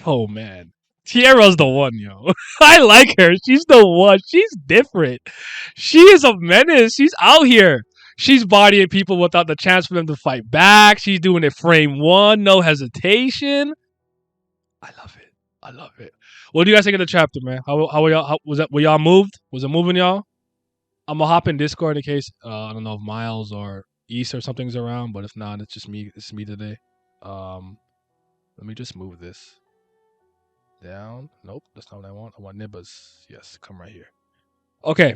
Oh man. Tiara's the one, yo. I like her. She's the one. She's different. She is a menace. She's out here. She's bodying people without the chance for them to fight back. She's doing it frame one, no hesitation. I love it. I love it. What do you guys think of the chapter, man? How were y'all? How, was that? Were y'all moved? Was it moving y'all? I'm gonna hop in Discord in case I don't know if Miles or East or something's around, but if not, it's just me. It's me today. Um, Let me just move this down. Nope, that's not what I want. I want Nibbas. Yes, come right here. Okay,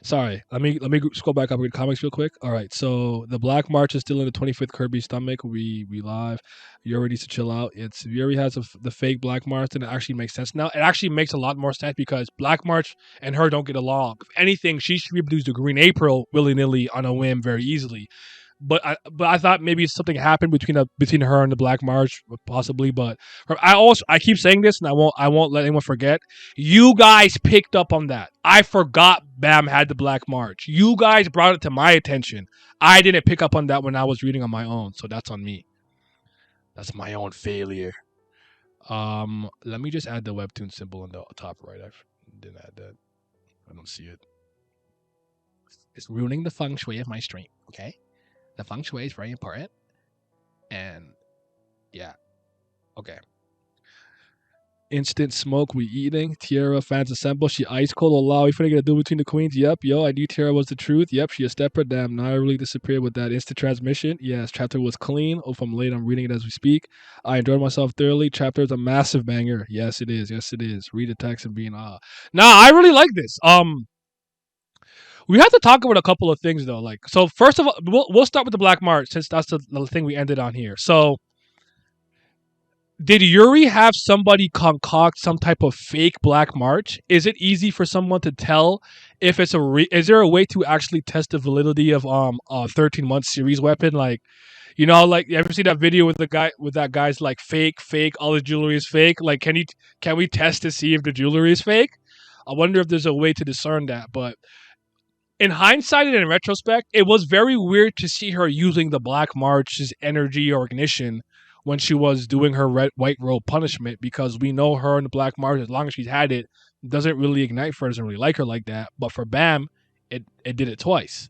sorry. Let me scroll back up and read comics real quick. All right, so the Black March is still in the 25th Kirby stomach. We live. Yuri needs to chill out. It's Yuri has the fake Black March, and it actually makes sense now. It actually makes a lot more sense because Black March and her don't get along. If anything, she should be able to use the Green April willy nilly on a whim very easily. But I thought maybe something happened between her and the Black March possibly. But I keep saying this and I won't let anyone forget. You guys picked up on that. I forgot Bam had the Black March. You guys brought it to my attention. I didn't pick up on that when I was reading on my own, so that's on me. That's my own failure. Let me just add the webtoon symbol on the top right. I didn't add that. I don't see it. It's ruining the feng shui of my stream. Okay. The feng shui is very important. And yeah. Okay. Instant smoke, we eating. Tiara fans assemble. She ice cold. Oh, wow, we finna get a duel between the queens. Yep, yo, I knew Tiara was the truth. Yep, she a stepper. Damn, now I really disappeared with that instant transmission. Yes, chapter was clean. Oh, if I'm late, I'm reading it as we speak. I enjoyed myself thoroughly. Chapter is a massive banger. Yes, it is. Yes, it is. Read the text and being Nah, I really like this. We have to talk about a couple of things though. Like, so first of all, we'll start with the Black March since that's the thing we ended on here. So, did Yuri have somebody concoct some type of fake Black March? Is it easy for someone to tell if it's is there a way to actually test the validity of a 13-month series weapon? Like, like you ever see that video with the guy with that guy's like fake, all the jewelry is fake? Like, can we test to see if the jewelry is fake? I wonder if there's a way to discern that, but in hindsight and in retrospect, it was very weird to see her using the Black March's energy or ignition when she was doing her white robe punishment because we know her and the Black March, as long as she's had it, doesn't really ignite for her, doesn't really like her like that. But for Bam, it did it twice.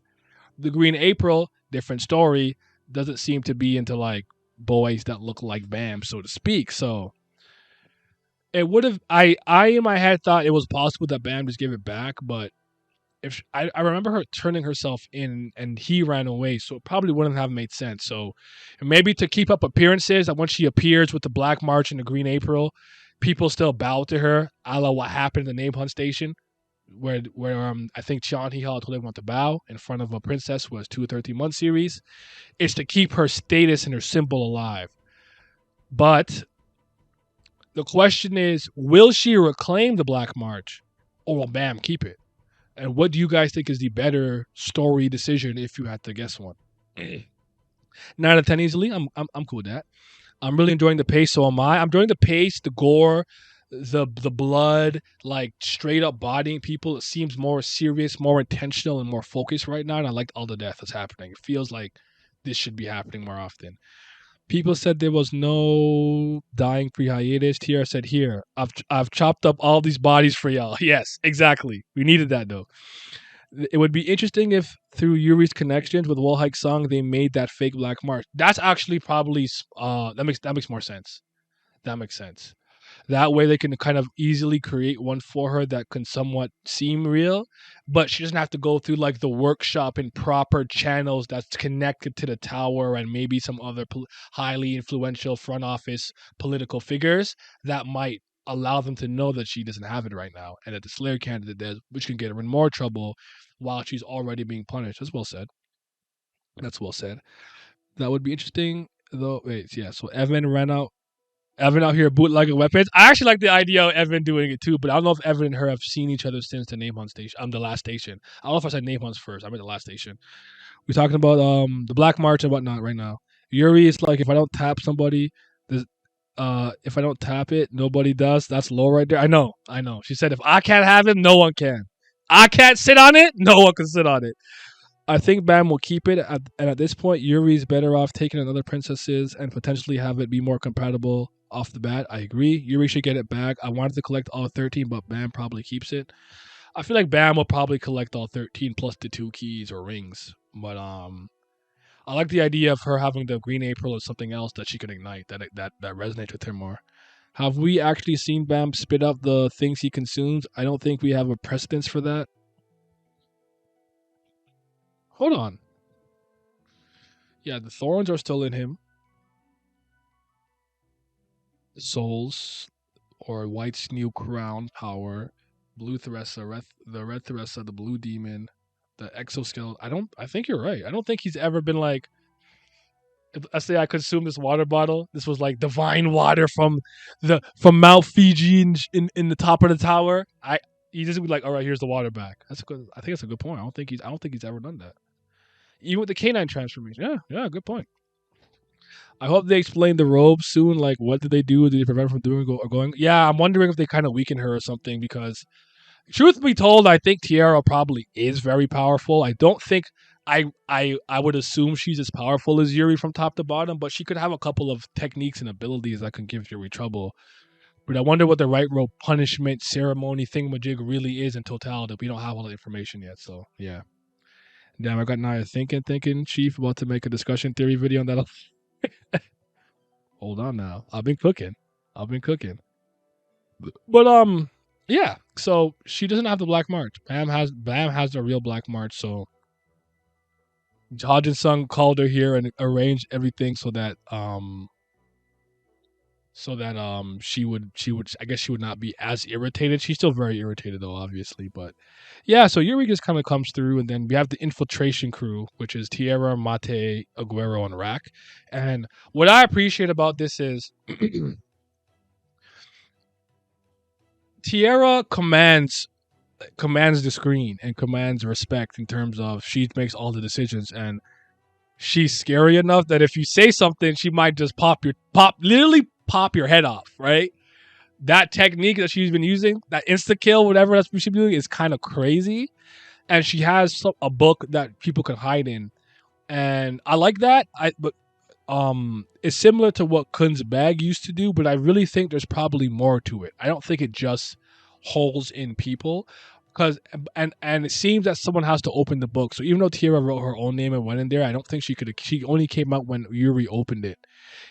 The Green April, different story, doesn't seem to be into like boys that look like Bam, so to speak. So it would have I in my head thought it was possible that Bam just gave it back, but if I remember her turning herself in and he ran away, so it probably wouldn't have made sense. So maybe to keep up appearances, that when she appears with the Black March and the Green April, people still bow to her, a la what happened in the Name Hunt Station, where I think Chan Hee told everyone to bow in front of a princess who has 2 13-month series. It's to keep her status and her symbol alive. But the question is, will she reclaim the Black March, or will Bam keep it? And what do you guys think is the better story decision if you had to guess one? 9 out of 10 easily. I'm cool with that. I'm really enjoying the pace. So am I. I'm enjoying the pace, the gore, the blood, like straight up bodying people. It seems more serious, more intentional, and more focused right now. And I like all the death that's happening. It feels like this should be happening more often. People said there was no dying pre-hiatus. Tiara said, "Here, I've chopped up all these bodies for y'all." Yes, exactly. We needed that though. It would be interesting if through Yuri's connections with Wallhike Song they made that fake Black March. That's actually probably that makes more sense. That makes sense. That way they can kind of easily create one for her that can somewhat seem real, but she doesn't have to go through like the workshop and proper channels that's connected to the tower and maybe some other highly influential front office political figures that might allow them to know that she doesn't have it right now and that the Slayer candidate does, which can get her in more trouble while she's already being punished. That's well said. That's well said. That would be interesting though. Wait, yeah. So Evan out here bootlegging weapons. I actually like the idea of Evan doing it too, but I don't know if Evan and her have seen each other since the Name Hunt station. The last station. I don't know if I said Name Hunts first. I meant the last station. We're talking about the Black March and whatnot right now. Yuri is like, if I don't tap somebody, if I don't tap it, nobody does. That's low right there. I know. She said if I can't have it, no one can. I can't sit on it, no one can sit on it. I think Bam will keep it, and at this point, Yuri's better off taking another princesses and potentially have it be more compatible off the bat. I agree. Yuri should get it back. I wanted to collect all 13, but Bam probably keeps it. I feel like Bam will probably collect all 13 plus the 2 keys or rings. But I like the idea of her having the Green April or something else that she can ignite that resonates with her more. Have we actually seen Bam spit up the things he consumes? I don't think we have a precedence for that. Hold on. Yeah, the thorns are still in him. Souls or White's new crown power, Blue Theresa, the Red Theresa, the Blue Demon, the Exoskeleton. I think you're right. I don't think he's ever been like, if I say I consumed this water bottle. This was like divine water from Mount Fiji in the top of the tower. He just be like, all right, here's the water back. That's a good. I think that's a good point. I don't think he's ever done that. Even with the canine transformation. Yeah, yeah, good point. I hope they explain the robe soon. Like, what did they do? Did they prevent her from doing or going? Yeah, I'm wondering if they kind of weaken her or something. Because, truth be told, I think Tiara probably is very powerful. I don't think I would assume she's as powerful as Yuri from top to bottom, but she could have a couple of techniques and abilities that can give Yuri trouble. But I wonder what the right robe punishment ceremony thingamajig really is in totality. We don't have all the information yet. So yeah. Damn, I got Naya thinking, Chief, about to make a discussion theory video on that. Hold on now. I've been cooking. But yeah. So she doesn't have the Black March. Bam has the real Black March. So Jihad Sung called her here and arranged everything so that she would I guess she would not be as irritated. She's still very irritated though, obviously. But yeah, so Yuri just kind of comes through, and then we have the infiltration crew, which is Tierra, Mate, Aguero, and Rack. And what I appreciate about this is Tierra commands the screen and commands respect in terms of she makes all the decisions, and she's scary enough that if you say something, she might just literally pop your head off, right? That technique that she's been using, that insta kill, whatever that's what she's doing, is kind of crazy. And she has a book that people can hide in, and I like that. But it's similar to what Kun's bag used to do, but I really think there's probably more to it. I don't think it just holes in people, because and it seems that someone has to open the book. So even though Tierra wrote her own name and went in there, I don't think she could. She only came out when Yuri opened it.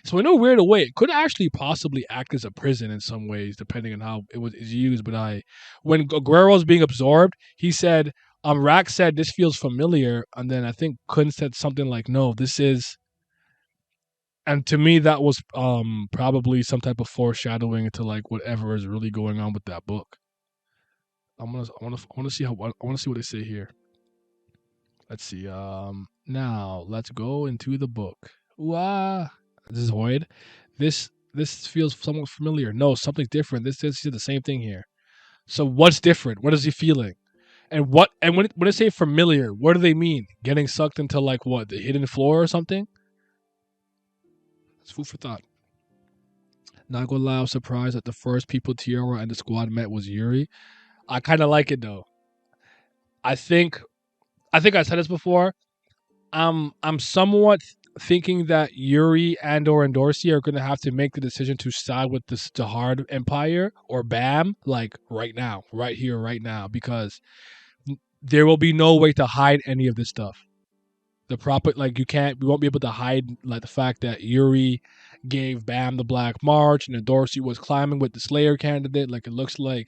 So in a weird way, it could actually possibly act as a prison in some ways, depending on how is used. But when Aguero's being absorbed, he said, Rack said this feels familiar, and then I think Kun said something like, "No, this is." And to me, that was probably some type of foreshadowing into like whatever is really going on with that book. I want to see what they say here. Let's see. Now let's go into the book. Wow, this is Void. This feels somewhat familiar. No, something's different. This is the same thing here. So what's different? What is he feeling? And when they say familiar, what do they mean? Getting sucked into like what, the hidden floor or something? It's food for thought. Not gonna lie, I was surprised that the first people Tiara and the squad met was Yuri. I kind of like it though. I think I said this before. I'm somewhat thinking that Yuri and Dorsey are going to have to make the decision to side with this Jihad Empire or BAM, like right now, right here, right now, because there will be no way to hide any of this stuff. The proper, like, we won't be able to hide like the fact that Yuri gave BAM the Black March and then Dorsey was climbing with the Slayer candidate. Like, it looks like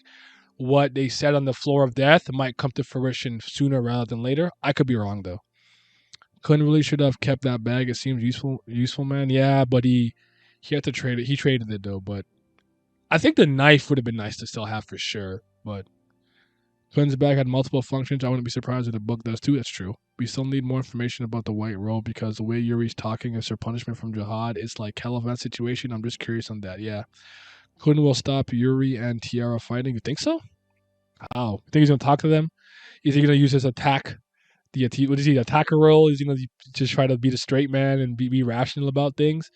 what they said on the floor of death might come to fruition sooner rather than later. I could be wrong though. Couldn't really should have kept that bag. It seems useful, man. Yeah, but he had to trade it. He traded it though, but I think the knife would have been nice to still have for sure. But Quinn's bag had multiple functions. I wouldn't be surprised if the book does too. That's true. We still need more information about the white robe because the way Yuri's talking is her punishment from Jihad. It's like hell of that situation. I'm just curious on that. Yeah. Quinn will stop Yuri and Tiara fighting. You think so? How? You think he's gonna talk to them? Is he gonna use his attack? What is he? Attacker role? Is he gonna just try to be the straight man and be rational about things?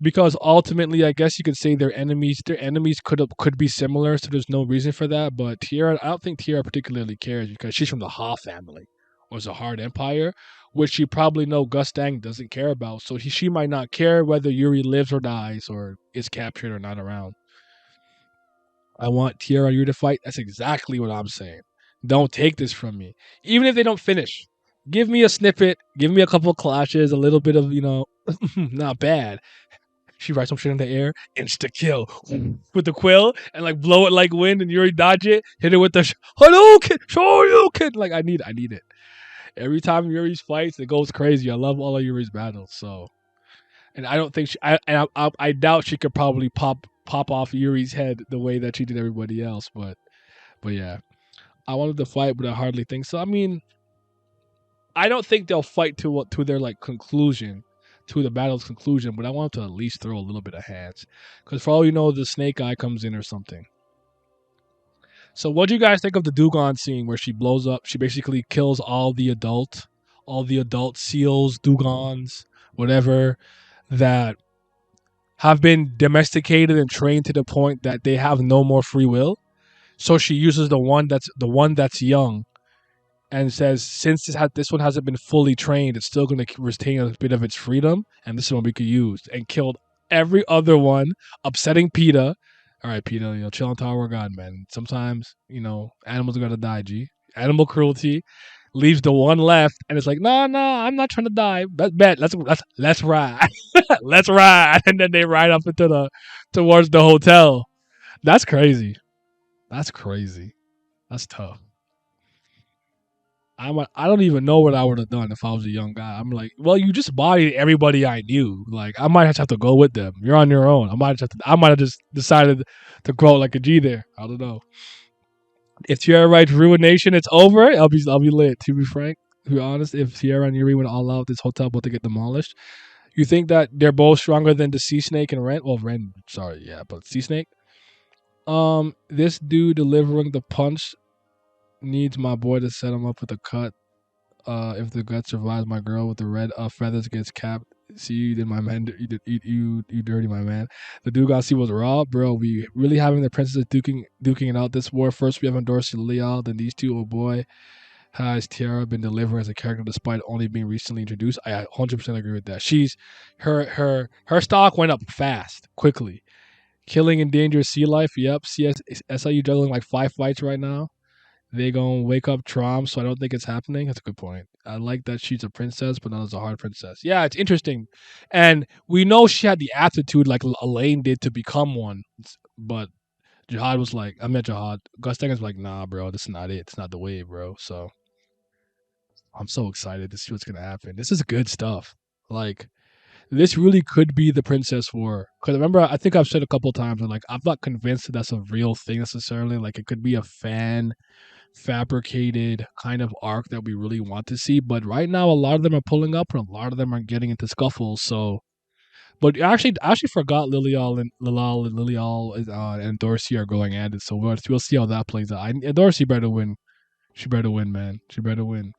Because ultimately, I guess you could say their enemies. Their enemies could be similar, so there's no reason for that. But Tiara, I don't think Tiara particularly cares because she's from the Ha family, was a hard empire, which she probably know Gustang doesn't care about. So she might not care whether Yuri lives or dies or is captured or not around. I want Tierra and Yuri to fight. That's exactly what I'm saying. Don't take this from me. Even if they don't finish, give me a snippet. Give me a couple of clashes, a little bit of, not bad. She writes some shit in the air, insta kill with the quill, and like blow it like wind, and Yuri dodge it, hit it with the Hadouken, Shoryuken. Like I need it. Every time Yuri's fights, it goes crazy. I love all of Yuri's battles. So, and I don't think I doubt she could probably pop off Yuri's head the way that she did everybody else. But yeah, I wanted to fight, but I hardly think so. I mean, I don't think they'll fight to their like conclusion, to the battle's conclusion. But I want them to at least throw a little bit of hands, because for all you know, the Snake Eye comes in or something. So what do you guys think of the Dugon scene where she blows up? She basically kills all the adult seals, Dugons, whatever, that have been domesticated and trained to the point that they have no more free will. So she uses the one that's young, and says, since this one hasn't been fully trained, it's still going to retain a bit of its freedom, and this is one we could use, and killed every other one, upsetting PETA. All right, PETA, chill on Tower of God, man. Sometimes, animals are going to die, G. Animal cruelty leaves the one left, and it's like, no, I'm not trying to die. Bet, let's ride. Let's ride. And then they ride up towards the hotel. That's crazy. That's tough. I don't even know what I would have done if I was a young guy. I'm like, well, you just bodied everybody I knew. Like, I might have to go with them. You're on your own. I might have just decided to grow like a G there. I don't know. If Tierra writes Ruination, it's over. I'll be lit. To be frank, to be honest, if Tierra and Yuri went all out, this hotel about to get demolished. You think that they're both stronger than the Sea Snake and Ren? Well, Ren, sorry, yeah, but Sea Snake. This dude delivering the punch needs my boy to set him up with a cut. If the gut survives, my girl with the red feathers gets capped. See, you did my man. You dirty my man. The Dugassi was raw, bro. We really having the princesses duking it out this war. First we have Endorsi Leal, then these two. Oh boy, has Tiara been delivering as a character despite only being recently introduced? I 100% agree with that. She's her stock went up fast, quickly. Killing endangered sea life. Yep. SIU juggling like 5 fights right now. They gonna wake up Trom, so I don't think it's happening. That's a good point. I like that she's a princess, but not as a hard princess. Yeah, it's interesting. And we know she had the aptitude like Elaine did to become one. But Jihad was like, I met Jihad. Gustang was like, nah, bro, this is not it. It's not the way, bro. So I'm so excited to see what's gonna happen. This is good stuff. Like, this really could be the Princess War. Because remember, I think I've said a couple times, like, I'm not convinced that that's a real thing necessarily. Like, it could be a fan fabricated kind of arc that we really want to see. But right now, a lot of them are pulling up, and a lot of them are getting into scuffles. So, but I actually forgot Lilial and Dorsey are going at it. So we'll see how that plays out. Dorsey better win. She better win, man. She better win.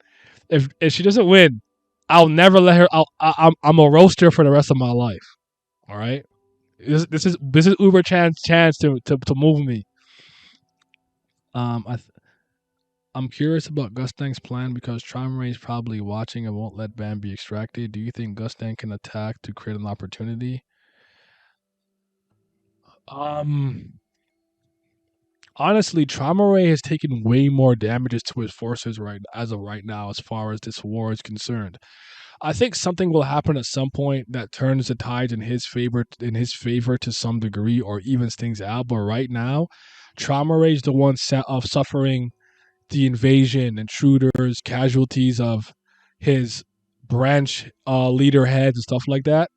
If she doesn't win, I'll never let her. I'm a roaster for the rest of my life. All right. This is Uber chance to move me. I I'm curious about Gustang's plan because Tramray is probably watching and won't let Bam be extracted. Do you think Gustang can attack to create an opportunity? Um, Honestly, Traumaray has taken way more damages to his forces as of right now, as far as this war is concerned. I think something will happen at some point that turns the tides in his favor to some degree, or evens things out. But right now, Traumaray is the one suffering the invasion, intruders, casualties of his branch leader heads and stuff like that.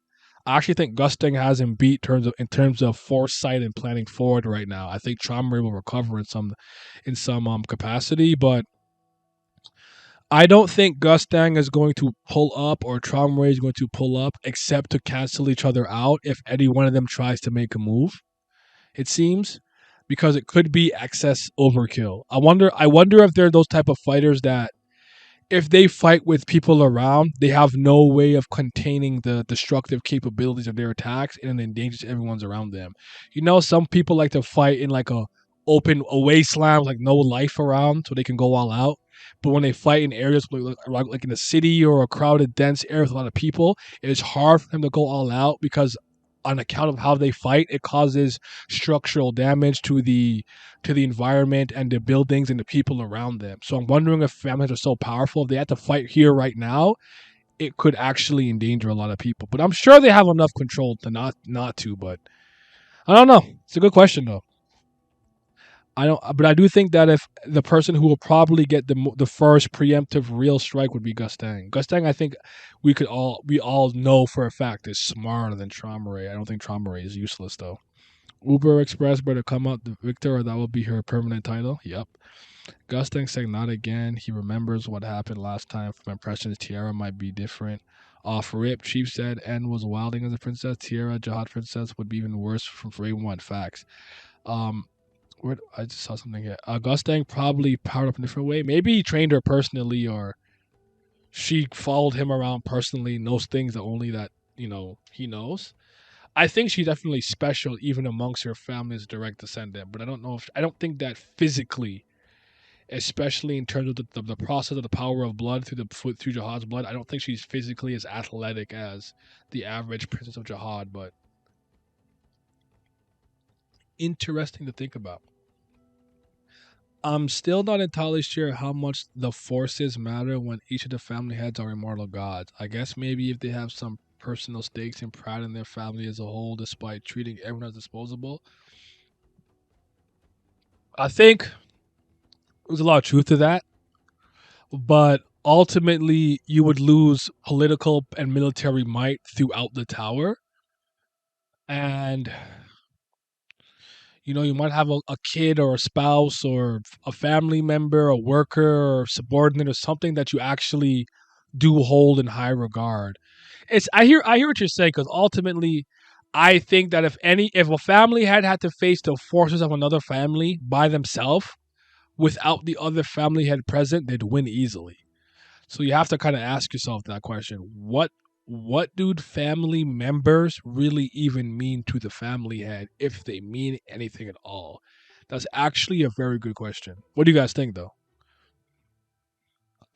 I actually think Gusting has him beat in terms of foresight and planning forward right now. I think Traumaray will recover in some capacity, but I don't think Gustang is going to pull up or Traumaray is going to pull up except to cancel each other out if any one of them tries to make a move. It seems, because it could be excess overkill. I wonder if they're those type of fighters that if they fight with people around, they have no way of containing the destructive capabilities of their attacks and it endangers everyone's around them. Some people like to fight in like a open away slams, like no life around, so they can go all out. But when they fight in areas like in a city or a crowded, dense area with a lot of people, it is hard for them to go all out because, on account of how they fight, it causes structural damage to the environment and the buildings and the people around them. So I'm wondering if families are so powerful, if they had to fight here right now, it could actually endanger a lot of people. But I'm sure they have enough control to not to. But I don't know. It's a good question though. I don't, but I do think that if the person who will probably get the first preemptive real strike would be Gustang. Gustang, I think we all know for a fact is smarter than Traumaray. I don't think Traumaray is useless though. Uber Express better come out the victor, or that will be her permanent title. Yep. Gustang saying not again. He remembers what happened last time. From impressions, Tiara might be different. Off rip, Chief said N was wilding as a princess. Tiara, Jihad princess, would be even worse from Raven One. Facts. Um, where I just saw something here. Gustang probably powered up in a different way. Maybe he trained her personally, or she followed him around personally, knows things that only that he knows. I think she's definitely special, even amongst her family's direct descendant. But I don't think that physically, especially in terms of the process of the power of blood through Jihad's blood. I don't think she's physically as athletic as the average princess of Jihad, but interesting to think about. I'm still not entirely sure how much the forces matter when each of the family heads are immortal gods. I guess maybe if they have some personal stakes and pride in their family as a whole, despite treating everyone as disposable. I think there's a lot of truth to that, but ultimately you would lose political and military might throughout the tower, and you might have a kid or a spouse or a family member, a worker or subordinate or something that you actually do hold in high regard. I hear what you're saying, because ultimately I think that if a family had to face the forces of another family by themselves without the other family head present, they'd win easily. So you have to kind of ask yourself that question. What do family members really even mean to the family head, if they mean anything at all? That's actually a very good question. What do you guys think though?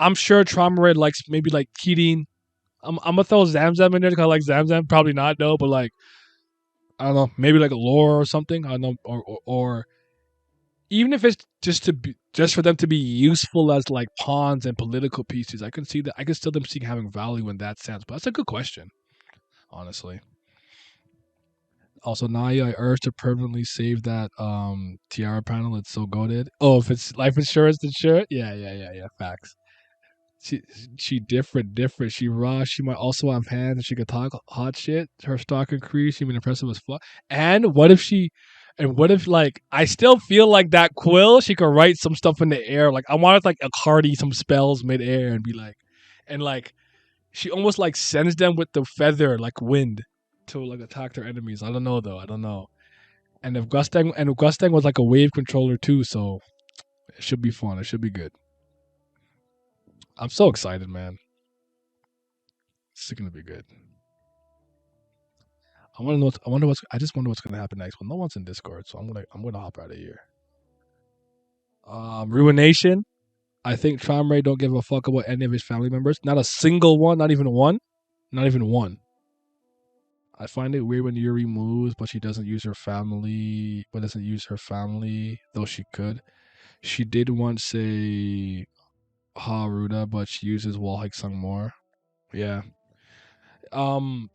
I'm sure Trauma Red likes maybe like Keating. I'm gonna throw Zamzam in there because I like Zamzam. Probably not though, but like I don't know, maybe like a lore or something. I don't know, or even if it's just for them to be useful as like pawns and political pieces. I can see that. I can still them seeing having value in that sense. But that's a good question, honestly. Also, Naya, I urge to permanently save that Tiara panel. It's so goaded. Oh, if it's life insurance, insurance. Yeah. Facts. She she different. She raw. She might also have hands, and she could talk hot shit. Her stock increase. She been impressive as fuck. And what if she? And what if like I still feel like that Quill? She could write some stuff in the air. Like I wanted like a Cardi some spells mid air and be like, and like she almost like sends them with the feather like wind to like attack their enemies. I don't know though. I don't know. And if Gustang was like a wave controller too, so it should be fun. It should be good. I'm so excited, man. It's gonna be good. I want to know. I wonder what's. I just wonder what's gonna happen next. Well, no one's in Discord, so I'm gonna hop out of here. Ruination. I think Tramray don't give a fuck about any of his family members. Not a single one. Not even one. Not even one. I find it weird when Yuri moves, but she doesn't use her family. But doesn't use her family, though she could. She did once say Haruda, but she uses wall hike sung more. Yeah. Um.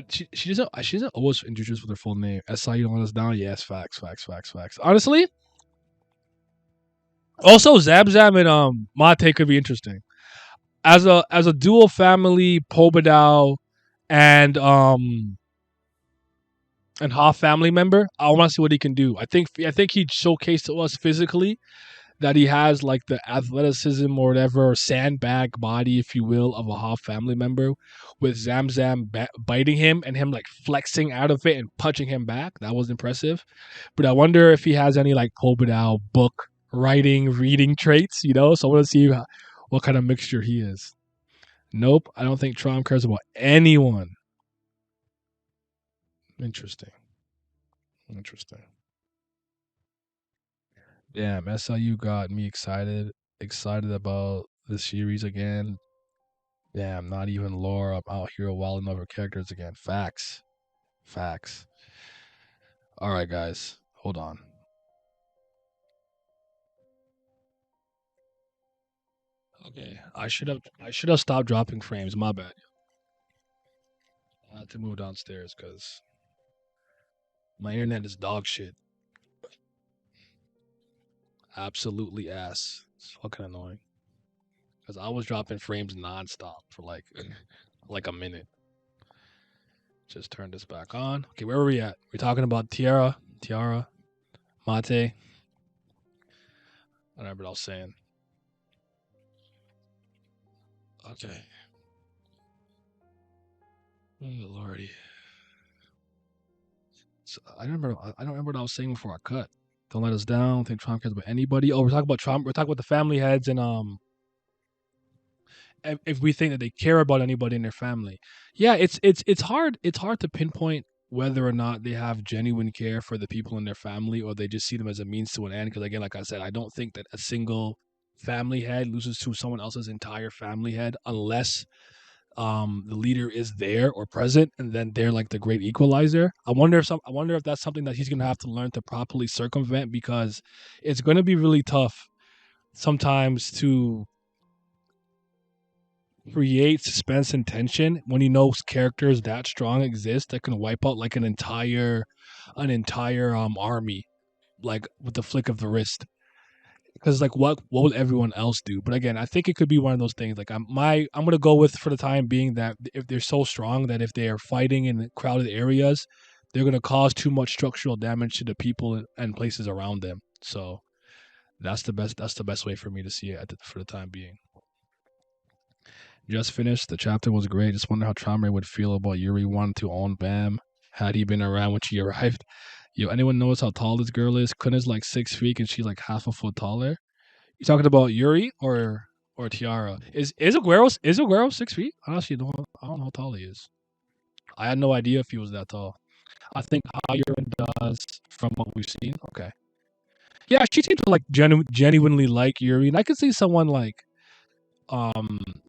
She doesn't always introduce with her full name. SI, you want us down? Yes. Facts. Honestly, also Zab and Mate could be interesting as a dual family Pobadao and half family member. I want to see what he can do. I think he showcased to us physically that he has like the athleticism or whatever sandbag body, if you will, of a half family member, with Zamzam biting him and him like flexing out of it and punching him back. That was impressive. But I wonder if he has any like Pobadao book writing, reading traits. So I want to see what kind of mixture he is. Nope, I don't think Trom cares about anyone. Interesting. Damn, SLU got me excited about this series again. Damn, not even lore. I'm out here wilding over characters again. Facts. Facts. All right, guys. Hold on. Okay. I should have stopped dropping frames. My bad. I had to move downstairs because my internet is dog shit. Absolutely ass. It's fucking annoying. Because I was dropping frames nonstop for like a minute. Just turn this back on. Okay, where were we at? We're talking about Tiara, Mate. I don't remember what I was saying. Okay. Oh, lordy. So I don't remember. I don't remember what I was saying before I cut. Don't let us down. Don't think Trump cares about anybody. Oh, we're talking about Trump. We're talking about the family heads and if we think that they care about anybody in their family. Yeah, it's hard. It's hard to pinpoint whether or not they have genuine care for the people in their family or they just see them as a means to an end. Because again, like I said, I don't think that a single family head loses to someone else's entire family head unless the leader is there or present, and then they're like the great equalizer. I wonder if that's something that he's gonna have to learn to properly circumvent because it's gonna be really tough sometimes to create suspense and tension when you know characters that strong exist that can wipe out like an entire army like with the flick of the wrist. Because like what would everyone else do? But again, I think it could be one of those things. Like I'm gonna go with for the time being that if they're so strong that if they are fighting in crowded areas, they're gonna cause too much structural damage to the people and places around them. So that's the best. That's the best way for me to see it for the time being. Just finished. The chapter was great. Just wonder how Traumer would feel about Yuri wanting to own Bam had he been around when she arrived. Yo, anyone knows how tall this girl is? Kuna's like 6 feet and she's like half a foot taller. You talking about Yuri or Tiara? Is Aguero 6 feet? Honestly, I don't know how tall he is. I had no idea if he was that tall. I think higher does from what we've seen. Okay. Yeah, she seems to like genuinely like Yuri, and I could see someone like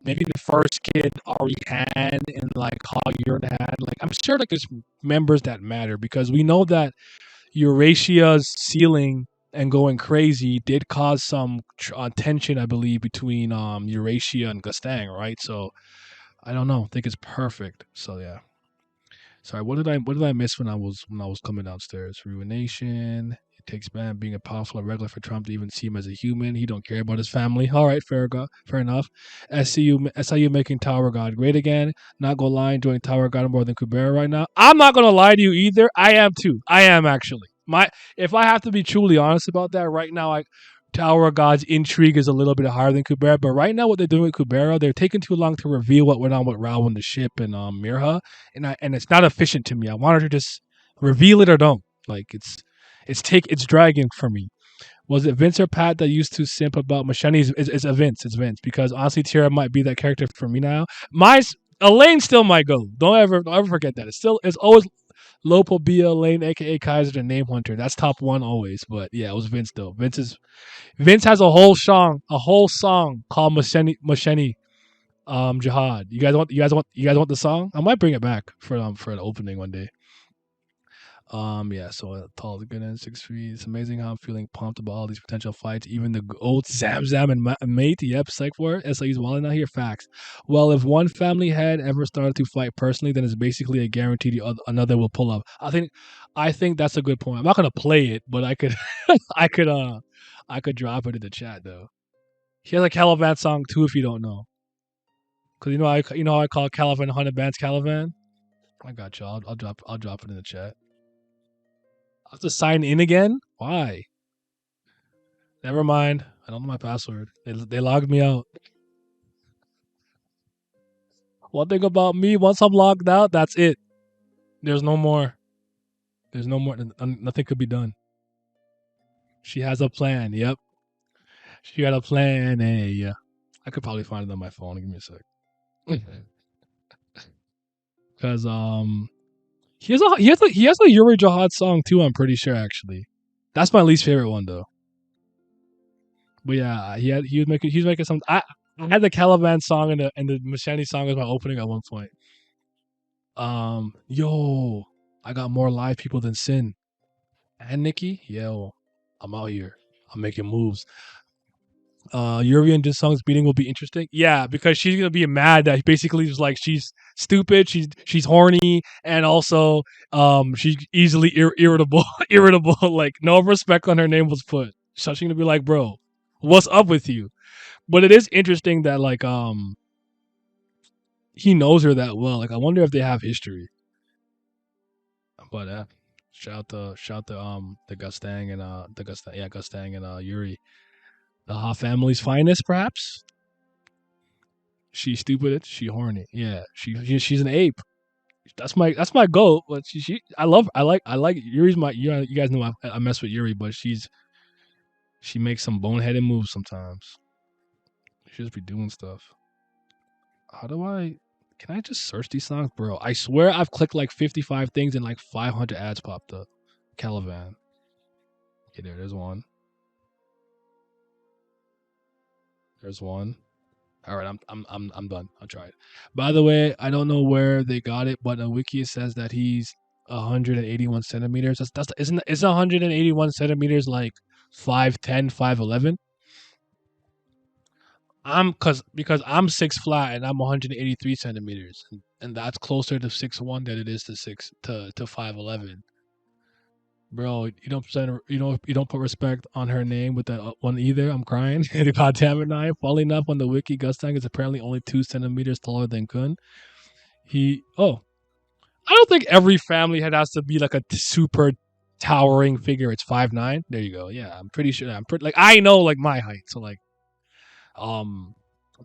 maybe the first kid already had and like how Yuri had. Like I'm sure like there's members that matter because we know that Eurasia's ceiling and going crazy did cause some tension, I believe, between Eurasia and Gustang, right? So I don't know. I think it's perfect. So yeah. Sorry, what did I miss when I was coming downstairs? Ruination. It takes man being a powerful and regular for Trump to even see him as a human. He don't care about his family. All right, fair enough. SIU making Tower God great again. Not gonna lie, enjoying Tower God more than Kubera right now. I'm not gonna lie to you either. I am too. I am actually. If I have to be truly honest about that right now, Tower of God's intrigue is a little bit higher than Kubera, but right now what they're doing with Kubera, they're taking too long to reveal what went on with Rao and the ship and Mirha, and it's not efficient to me. I wanted to just reveal it or don't. Like it's dragging for me. Was it Vince or Pat that used to simp about Machete? It's a Vince. It's Vince because honestly, Tierra might be that character for me now. Elaine still might go. Don't ever forget that. It's always Lopo Bia Elaine, aka Kaiser, the name hunter. That's top one always. But yeah, it was Vince though. Vince has a whole song called Machete Jihad. You guys want the song? I might bring it back for an opening one day. Yeah, so tall, good and 6 feet. It's amazing how I'm feeling pumped about all these potential fights. Even the old Zam and Mate, yep, psych for it. SIU's walling out here. Facts. Well, if one family head ever started to fight personally, then it's basically a guarantee another will pull up. I think that's a good point. I'm not gonna play it, but I could, I could drop it in the chat though. He has a Calivan song too, if you don't know, because how I call Calivan 100 bands Calivan. I got you. I'll drop it in the chat. I have to sign in again? Why? Never mind. I don't know my password. They logged me out. One thing about me, once I'm logged out, that's it. There's no more. There's no more. Nothing could be done. She has a plan. Yep. She got a plan. Hey, yeah. I could probably find it on my phone. Give me a sec. Because he has a Yuri Jihad song too. I'm pretty sure actually. That's my least favorite one though. But yeah, he was making some. I had the Caliban song and the Machete song as my opening at one point. Yo, I got more live people than Sin and Nikki. Yo, I'm out here. I'm making moves. Yuri and this song's beating will be interesting. Yeah, because she's gonna be mad that basically just like she's stupid, she's horny, and also she's easily irritable, irritable. Like no respect on her name was put. So she's gonna be like, bro, what's up with you? But it is interesting that like he knows her that well. Like I wonder if they have history. But shout to the Gustang and Gustang and Yuri, the Ha family's finest, perhaps. She's stupid. She horny. Yeah, she's an ape. That's my goal. But she I like Yuri's my you guys know I mess with Yuri, but she makes some boneheaded moves sometimes. She just be doing stuff. How do I? Can I just search these songs, bro? I swear I've clicked like 55 things and like 500 ads popped up. Caliban. Okay, there's one. There's one. All right, I'm done. I'll try it. By the way, I don't know where they got it, but on Wiki it says that he's 181 centimeters. That's isn't 181 centimeters like 5'10", 5'11"? Because I'm 6 flat and I'm 183 centimeters, and that's closer to 6'1" than it is to 5'11". Bro, you don't put respect on her name with that one either. I'm crying. God damn it, Naya. Falling up on the wiki, Gustang is apparently only 2 centimeters taller than Kun. I don't think every family head has to be like a super towering figure. It's 5'9". There you go. Yeah, I'm pretty sure. I know like my height, so like I'm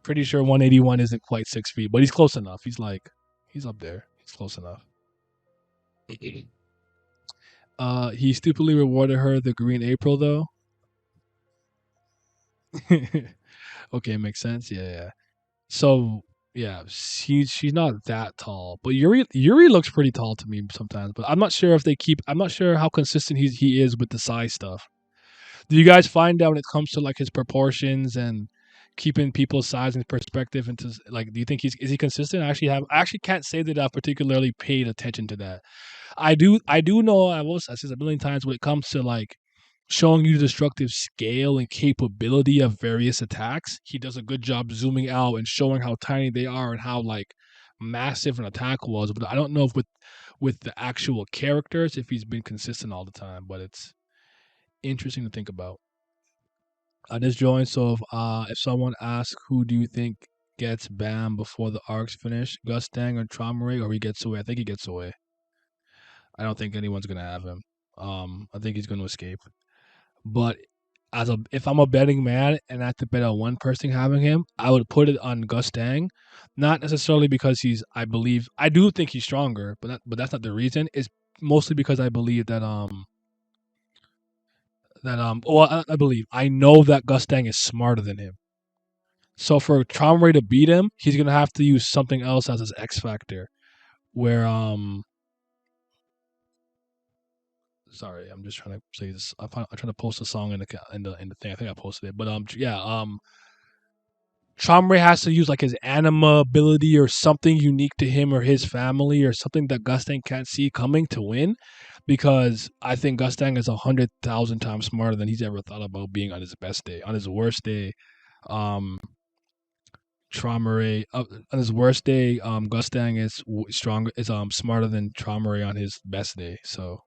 pretty sure 181 isn't quite 6 feet, but he's close enough. He's up there. He's close enough. He stupidly rewarded her the green April though. Okay, makes sense. Yeah. So yeah, she's not that tall, but Yuri looks pretty tall to me sometimes. But I'm not sure if they keep. I'm not sure how consistent he is with the size stuff. Do you guys find out when it comes to like his proportions and keeping people's size in perspective? Into like, do you think is he consistent? I actually can't say that I've particularly paid attention to that. I do know I said a million times when it comes to like showing you the destructive scale and capability of various attacks. He does a good job zooming out and showing how tiny they are and how like massive an attack was. But I don't know if with the actual characters if he's been consistent all the time. But it's interesting to think about. I just joined, so if someone asks who do you think gets banned before the arcs finish, Gustang or Traumerate, or he gets away? I think he gets away. I don't think anyone's gonna have him. I think he's gonna escape. But if I'm a betting man and I have to bet on one person having him, I would put it on Gustang. Not necessarily because I do think he's stronger, but that's not the reason. It's mostly because I believe I know that Gustang is smarter than him. So for Traumerate to beat him, he's gonna have to use something else as his X factor. Where sorry, I'm just trying to say this. I'm trying to post a song in the thing. I think I posted it, but Chomre has to use like his anima ability or something unique to him or his family or something that Gustang can't see coming to win, because I think Gustang is 100,000 times smarter than he's ever thought about being on his best day. On his worst day, um, on his worst day, Gustang is stronger, is smarter than Traumerei on his best day. So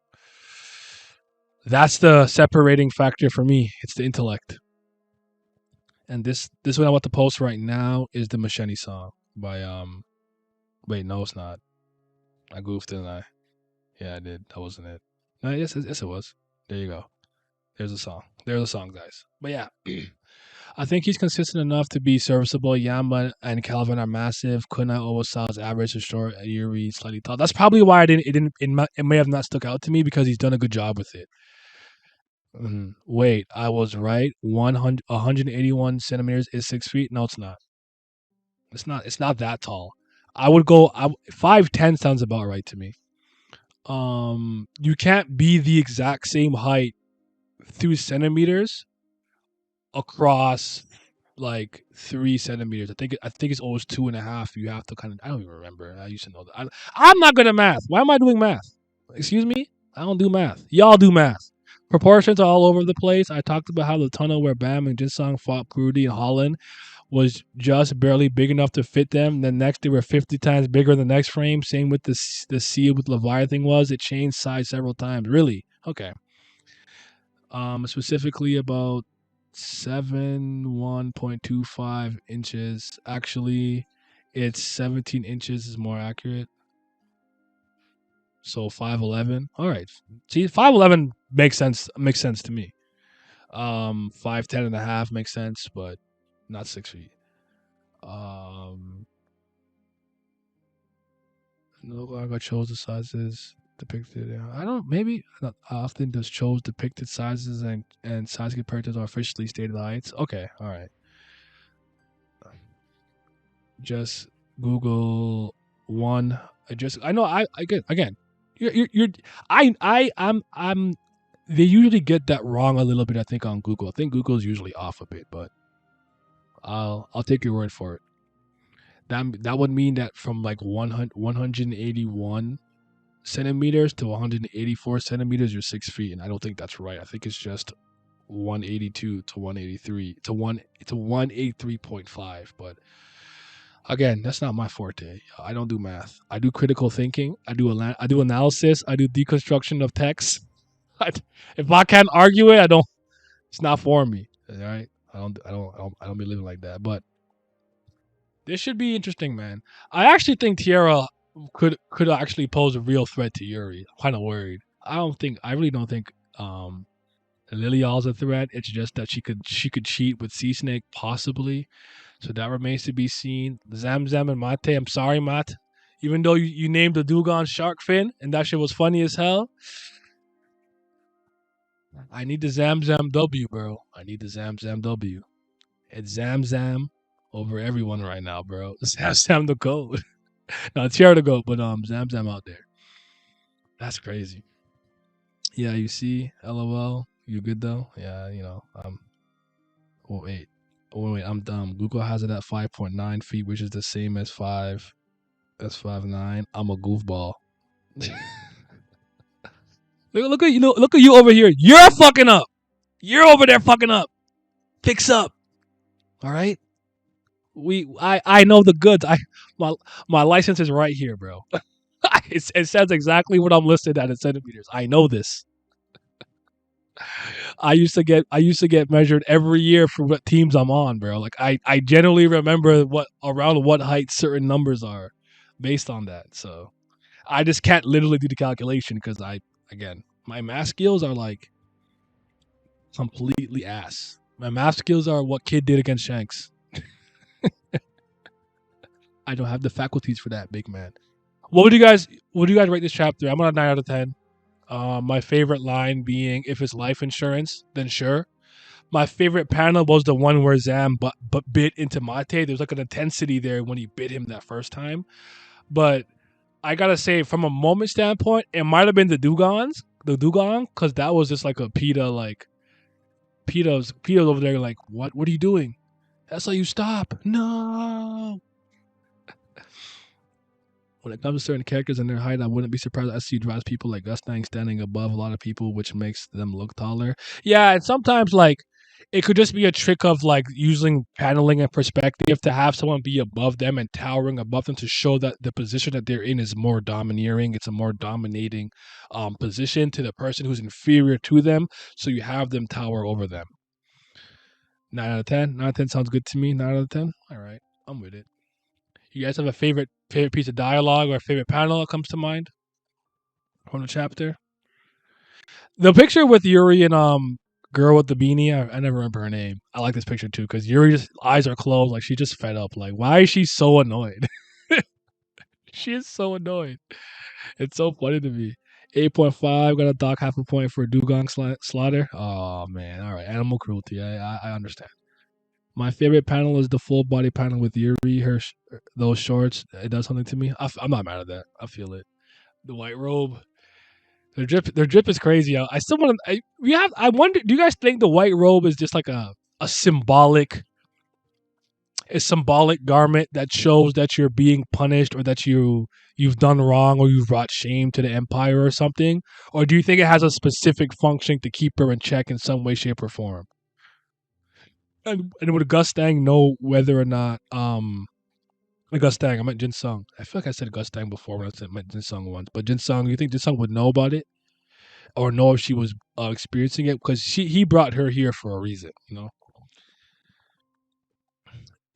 that's the separating factor for me. It's the intellect. And this one I want to post right now is the Machete song by wait, no it's not. I goofed, didn't I? Yeah, I did. That wasn't it. No, yes it was. There you go. There's a song. There's a song, guys. But yeah. I think he's consistent enough to be serviceable. Yamba and Calvin are massive. Kuna Owasawa is average or short. Yuri slightly tall. That's probably why it may have not stuck out to me, because he's done a good job with it. Wait, I was right. 181 centimeters is 6 feet. No, it's not. It's not. It's not that tall. I would go. 5'10" sounds about right to me. You can't be the exact same height through centimeters across like 3 centimeters. I think it's always 2.5. You have to kind of. I don't even remember. I used to know that. I'm not good at math. Why am I doing math? Excuse me. I don't do math. Y'all do math. Proportions are all over the place. I talked about how the tunnel where Bam and Jinsung fought Rudy and Holland was just barely big enough to fit them. Then next they were 50 times bigger in the next frame. Same with the seal with Leviathan was. It changed size several times. Really? Okay. Specifically about 1.25 inches. Actually, it's 17 inches is more accurate. So 5'11". All right. See, 5'11" makes sense. Makes sense to me. 5'10" and a half makes sense, but not 6 feet. No longer chose the sizes depicted. I don't. Maybe not often does chose depicted sizes and size comparatives are officially stated heights. Okay, all right. Just Google one. I know. I get again. You're. I'm. They usually get that wrong a little bit. I think on Google. I think Google's usually off a bit, but I'll take your word for it. That would mean that from like 181 centimeters to 184 centimeters, you're 6 feet, and I don't think that's right. I think it's just 182 to 183 to 183.5. But again, that's not my forte. I don't do math. I do critical thinking. I do analysis. I do deconstruction of text. If I can't argue it, I don't. It's not for me. All right. I don't be living like that. But this should be interesting, man. I actually think Tierra could actually pose a real threat to Yuri. I'm kind of worried. I really don't think Lilial's a threat. It's just that she could cheat with Sea Snake possibly. So that remains to be seen. Zamzam and Mate. I'm sorry, Matt. Even though you named the Dugon shark fin and that shit was funny as hell. I need the Zamzam W, bro. I need the Zamzam W. It's Zamzam over everyone right now, bro. Zamzam the GOAT. Not Tierra the GOAT, but Zamzam out there. That's crazy. Yeah, you see, LOL. You good though? Yeah, Oh wait, I'm dumb. Google has it at 5.9 feet, which is the same as 5. That's 5'9". I'm a goofball. Look at you. Look at you over here. You're fucking up. You're over there fucking up. Fix up. All right. I know the goods. My license is right here, bro. It says exactly what I'm listed at in centimeters. I know this. I used to get measured every year for what teams I'm on, bro. Like I generally remember around what height certain numbers are based on that. So I just can't literally do the calculation because my math skills are like completely ass. My math skills are what Kid did against Shanks. I don't have the faculties for that, big man. What would you guys rate this chapter? I'm on a 9 out of 10. My favorite line being, if it's life insurance, then sure. My favorite panel was the one where Zam but bit into Mate. There was like an intensity there when he bit him that first time. But I gotta say, from a moment standpoint, it might have been the Dugong, because that was just like a PETA, like PETA's over there like, what are you doing? That's how you stop. No. When it comes to certain characters and their height, I wouldn't be surprised if SC drives people like Gustang standing above a lot of people, which makes them look taller. Yeah, and sometimes like it could just be a trick of like using paneling and perspective to have someone be above them and towering above them to show that the position that they're in is more domineering. It's a more dominating position to the person who's inferior to them. So you have them tower over them. 9 out of 10. 9 out of 10 sounds good to me. 9 out of 10. All right, I'm with it. You guys have a favorite piece of dialogue or favorite panel that comes to mind from the chapter? The picture with Yuri and girl with the beanie, I never remember her name. I like this picture too because Yuri's eyes are closed, like she's just fed up. Like, why is she so annoyed? She is so annoyed. It's so funny to me. 8.5, got a dock half a point for Dugong slaughter. Oh man, all right, animal cruelty. I understand. My favorite panel is the full body panel with Yuri. Those shorts, it does something to me. I'm not mad at that. I feel it. The white robe, their drip is crazy. I still want to. I wonder. Do you guys think the white robe is just like a a symbolic garment that shows that you're being punished or that you've done wrong or you've brought shame to the empire or something? Or do you think it has a specific function to keep her in check in some way, shape, or form? And would Gustang know whether or not Gustang, I meant Jin Sung. I feel like I said Gustang before when I meant Jin Sung once. But Jin Sung, you think Jin Sung would know about it? Or know if she was experiencing it? Because he brought her here for a reason, you know?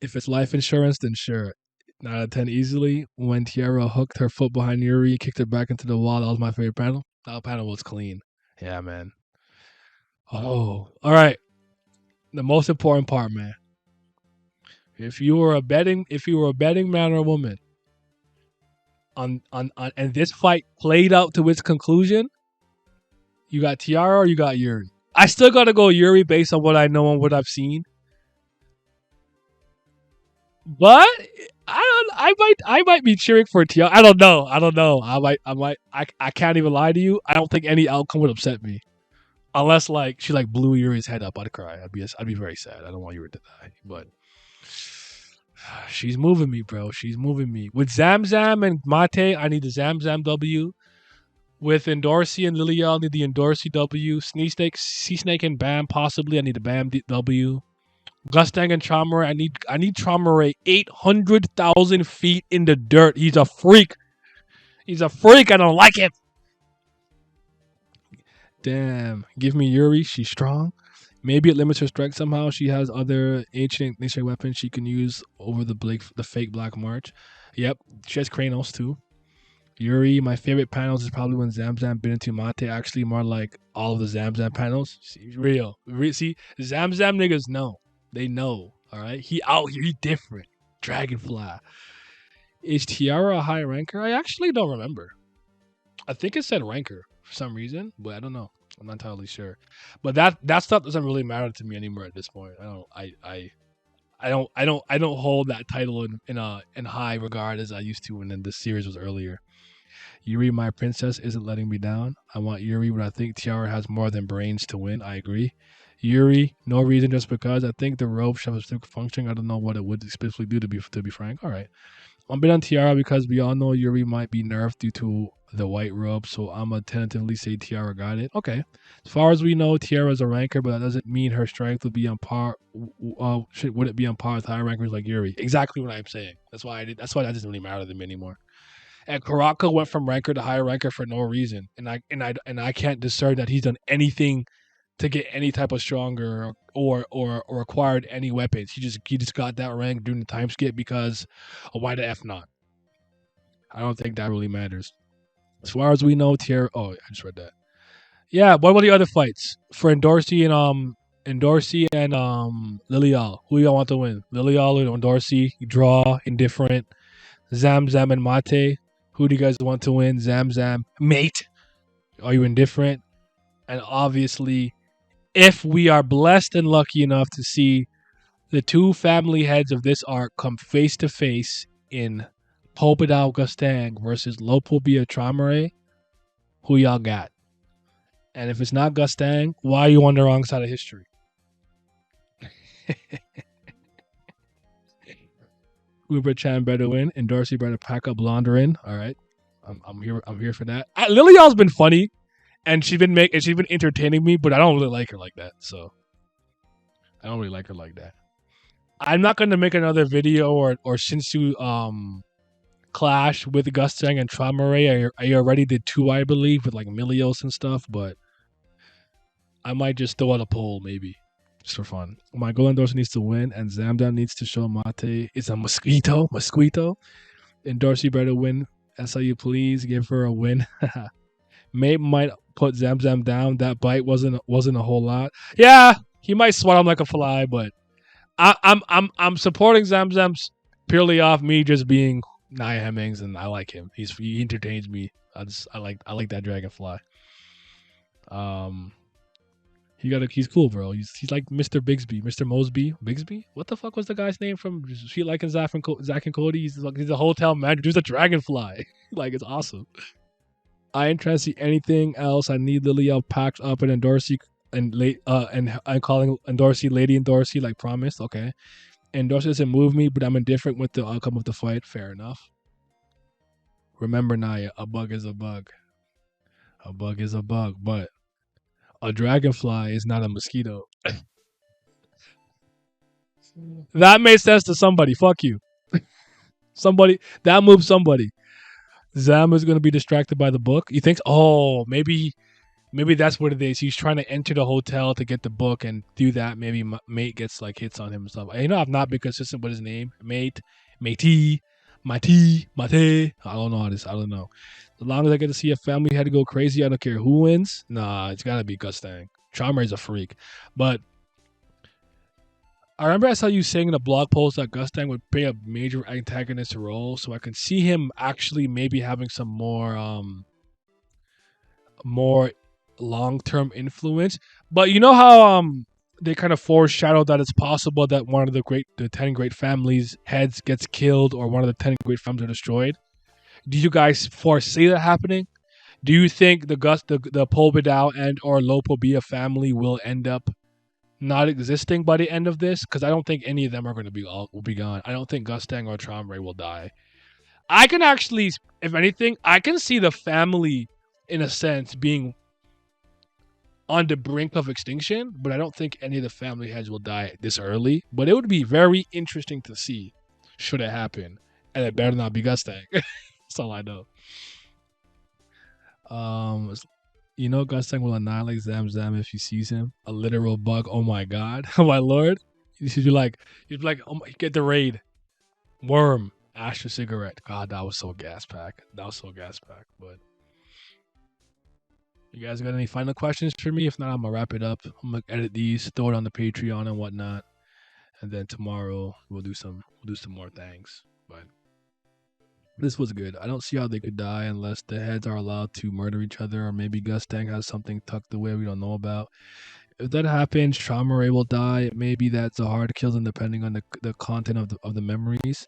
If it's life insurance, then sure. 9 out of 10 easily. When Tiara hooked her foot behind Yuri, kicked her back into the wall, that was my favorite panel. That panel was clean. Yeah, man. Oh, all right. The most important part, man. If you were a betting man or woman, on and this fight played out to its conclusion, you got Tiara or you got Yuri. I still gotta go Yuri based on what I know and what I've seen. But I might be cheering for Tiara. I don't know. I can't even lie to you. I don't think any outcome would upset me. Unless like she like blew Yuri's head up, I'd cry. I'd be very sad. I don't want Yuri to die. But she's moving me, bro. She's moving me. With Zamzam and Mate, I need the Zamzam W. With Endorsi and Lilial, I need the Endorsi W. Sea Snake and Bam, possibly. I need the Bam W. Gustang and Chamare, I need Chamare 800,000 feet in the dirt. He's a freak. He's a freak. I don't like him. Damn. Give me Yuri. She's strong. Maybe it limits her strength somehow. She has other ancient nature weapons she can use over the fake Black March. Yep. She has Kranos too. Yuri, my favorite panels is probably when Zamzam bit into Mate. Actually, more like all of the Zamzam panels. See, real. See, Zamzam niggas know. They know. All right. He out here. He different. Dragonfly. Is Tiara a high ranker? I actually don't remember. I think it said ranker for some reason, but I don't know. I'm not entirely sure. But that stuff doesn't really matter to me anymore at this point. I don't hold that title in high regard as I used to when the series was earlier. Yuri, my princess, isn't letting me down. I want Yuri, but I think Tiara has more than brains to win. I agree. Yuri, no reason, just because. I think the robe should have a specific function. I don't know what it would specifically do, to be frank. All right. I'm bit on Tiara because we all know Yuri might be nerfed due to the white robe, so I'm going to tentatively say Tiara got it. Okay. As far as we know, Tiara's a ranker, but that doesn't mean her strength would be on par. Would it be on par with higher rankers like Yuri? Exactly what I'm saying. That's why that doesn't really matter to me anymore. And Karaka went from ranker to higher ranker for no reason, and I can't discern that he's done anything to get any type of stronger or acquired any weapons. He just got that rank during the time skip because why the F not? I don't think that really matters. As far as we know, Tiara. Oh, I just read that. Yeah. What about the other fights for Endorsi and Lilial? Who y'all want to win? Lilial or Endorsi? Draw, indifferent. Zamzam and Mate. Who do you guys want to win? Zamzam, mate. Are you indifferent? And obviously, if we are blessed and lucky enough to see the two family heads of this arc come face to face in Popedal Gustang versus Lopobia Tramare, who y'all got? And if it's not Gustang, why are you on the wrong side of history? Uber Chan better win, and Dorsey better pack up Laundering. All right, I'm here for that. Lilial's been funny, and she's been entertaining me, but I don't really like her like that. So I don't really like her like that. I'm not gonna make another video or Shinsu clash with Gustang and Tramare. I already did 2, I believe, with like Milios and stuff, but I might just throw out a poll maybe. Just for fun. My Golden Dorser needs to win, and Zamdam needs to show Mate is a mosquito. And Dorsey better win. That's how you please. Give her a win. May might put Zamzam down. That bite wasn't a whole lot. Yeah, he might swat him like a fly, but I'm supporting Zamzam's purely off me just being Nia Hemmings, and I like him. He entertains me. I like that dragonfly. He's cool, bro. He's like Mr. Bigsby, Mr. Mosby. Bigsby? What the fuck was the guy's name from She Like and Zach and Cody? He's a hotel manager. He's a dragonfly. Like, it's awesome. I ain't trying to see anything else. I need Lilial packed up and Dorsey and late and I'm calling Dorsey Lady and Dorsey like promised. Okay, and Dorsey doesn't move me, but I'm indifferent with the outcome of the fight. Fair enough. Remember, Naya, a bug is a bug. A bug is a bug, but a dragonfly is not a mosquito. That made sense to somebody. Fuck you. Somebody that moved somebody. Zam is gonna be distracted by the book. You think? Oh, maybe that's what it is. He's trying to enter the hotel to get the book and do that. Maybe mate gets like hits on him and stuff. You know, I've not been consistent with his name. Matey, Mate. I don't know how this. I don't know. As long as I get to see a family head go crazy, I don't care who wins. Nah, it's gotta be Gustang. Charmer's a freak, but I remember I saw you saying in a blog post that Gustang would play a major antagonist role, so I can see him actually maybe having some more long term influence. But you know how they kind of foreshadowed that it's possible that one of the 10 great families heads gets killed or one of the 10 great families are destroyed. Do you guys foresee that happening? Do you think the Pobedao and or Lopobia family will end up not existing by the end of this? Because I don't think any of them are going to will be gone. I don't think Gustang or Tramray will die. I can actually, if anything, I can see the family in a sense being on the brink of extinction, but I don't think any of the family heads will die this early. But it would be very interesting to see should it happen, and it better not be Gustang. That's all I know. Um, you know, Gustang will annihilate Zam Zam if he sees him. A literal bug. Oh my god. Oh my lord. You'd be like, oh my, get the raid. Worm. Asher cigarette. God, that was so gas pack. That was so gas pack. But you guys got any final questions for me? If not, I'm gonna wrap it up. I'm gonna edit these, throw it on the Patreon and whatnot, and then tomorrow we'll do some more things. But this was good. I don't see how they could die unless the heads are allowed to murder each other, or maybe Gustang has something tucked away we don't know about. If that happens, Shamare will die. Maybe that's a hard kill, and depending on the content of the memories.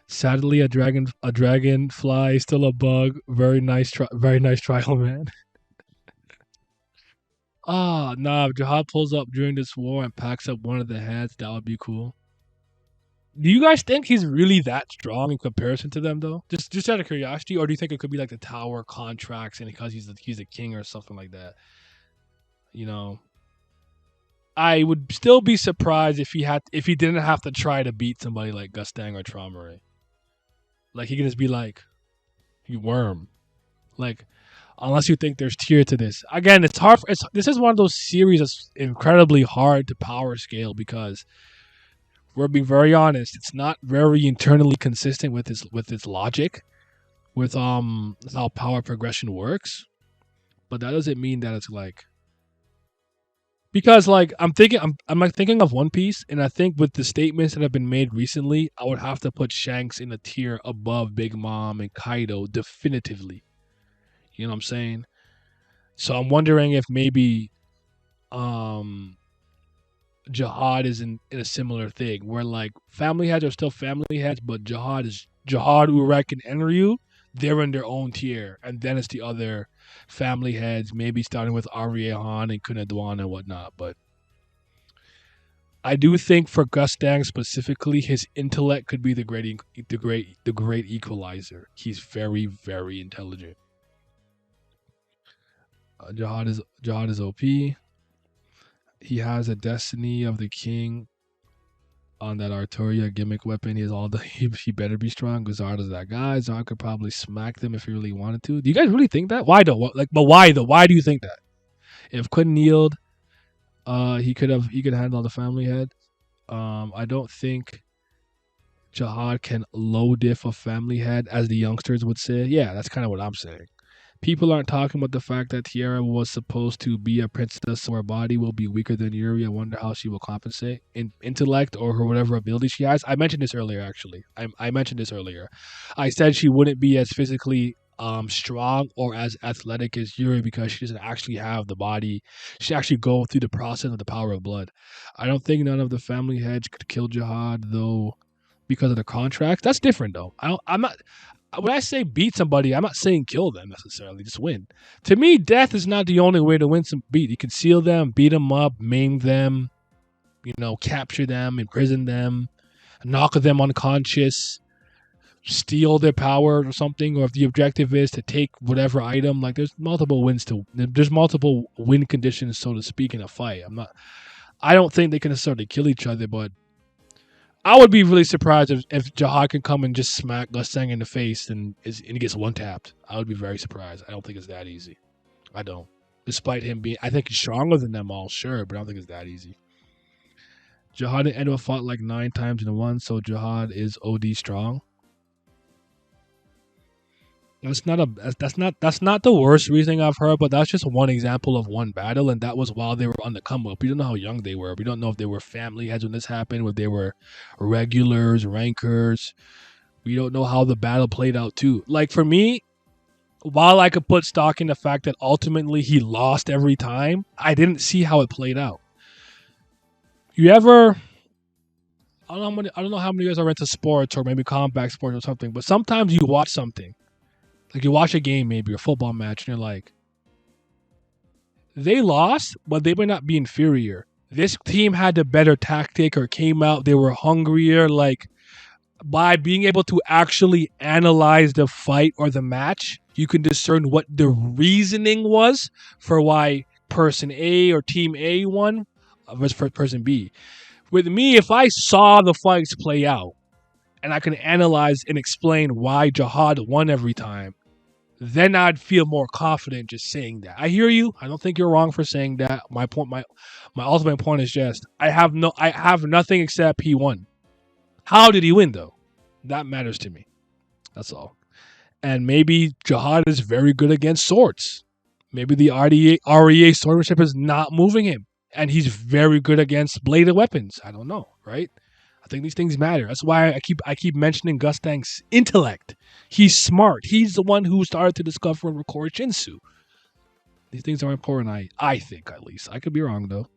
Sadly, a dragonfly is still a bug. Very nice trial, man. Ah, nah. If Jihad pulls up during this war and packs up one of the heads, that would be cool. Do you guys think he's really that strong in comparison to them, though? Just out of curiosity, or do you think it could be like the tower contracts and because he's a king or something like that? You know, I would still be surprised if he didn't have to try to beat somebody like Gustang or Traumer. Like he could just be like, "You worm," like unless you think there's tier to this. Again, it's hard. This is one of those series that's incredibly hard to power scale because we're being very honest. It's not very internally consistent with its logic, with how power progression works. But that doesn't mean that it's like because like I'm like thinking of One Piece, and I think with the statements that have been made recently, I would have to put Shanks in a tier above Big Mom and Kaido definitively. You know what I'm saying? So I'm wondering if maybe um Jihad is in a similar thing where like family heads are still family heads, but Jihad, Urek, and Enryu. They're in their own tier, and then it's the other family heads, maybe starting with Ariehan and Kunadwan and whatnot. But I do think for Gustang specifically, his intellect could be the great equalizer. He's very intelligent. Jihad is OP. He has a destiny of the king on that Arturia gimmick weapon. He has all the he better be strong. Zard is that guy. Zard could probably smack them if he really wanted to. Do you guys really think that? Why though? But why though? Why do you think that? If couldn't yield, he could handle the family head. I don't think Jihad can low diff a family head, as the youngsters would say. Yeah, that's kind of what I'm saying. People aren't talking about the fact that Tiara was supposed to be a princess, so her body will be weaker than Yuri. I wonder how she will compensate in intellect or her whatever ability she has. I mentioned this earlier, actually. I mentioned this earlier. I said she wouldn't be as physically strong or as athletic as Yuri because she doesn't actually have the body. She actually go through the process of the power of blood. I don't think none of the family heads could kill Jihad though because of the contracts. That's different though. I'm not. when I say beat somebody, I'm not saying kill them necessarily, just win. To me, death is not the only way to win some beat. You can seal them, beat them up, maim them, capture them, imprison them, knock them unconscious, steal their power or something, or if the objective is to take whatever item, like there's multiple win conditions, so to speak, in a fight. I don't think they can necessarily kill each other, but I would be really surprised if Jihad can come and just smack Gustang in the face and he gets one tapped. I would be very surprised. I don't think it's that easy. I don't. Despite him being, I think he's stronger than them all, sure, but I don't think it's that easy. Jihad and Edward fought like 9 times in one, so Jihad is OD strong. That's not the worst reasoning I've heard, but that's just one example of one battle, and that was while they were on the come up. We don't know how young they were. We don't know if they were family heads when this happened, if they were regulars, rankers. We don't know how the battle played out too. Like for me, while I could put stock in the fact that ultimately he lost every time, I didn't see how it played out. You ever? I don't know how many of you guys are into sports or maybe combat sports or something, but sometimes you watch something. Like you watch a game, maybe a football match, and you're like, they lost, but they might not be inferior. This team had the better tactic or came out, they were hungrier. Like by being able to actually analyze the fight or the match, you can discern what the reasoning was for why person A or team A won versus person B. With me, if I saw the fights play out and I can analyze and explain why Jihad won every time, then I'd feel more confident just saying that. I hear you. I don't think you're wrong for saying that. My ultimate point is just I have nothing except he won. How did he win though? That matters to me. That's all. And maybe Jihad is very good against swords. Maybe the REA swordsmanship is not moving him, and he's very good against bladed weapons. I don't know, right? I think these things matter. That's why I keep mentioning Gustang's intellect. He's smart. He's the one who started to discover and record Shinsu. These things are important. I think, at least. I could be wrong though.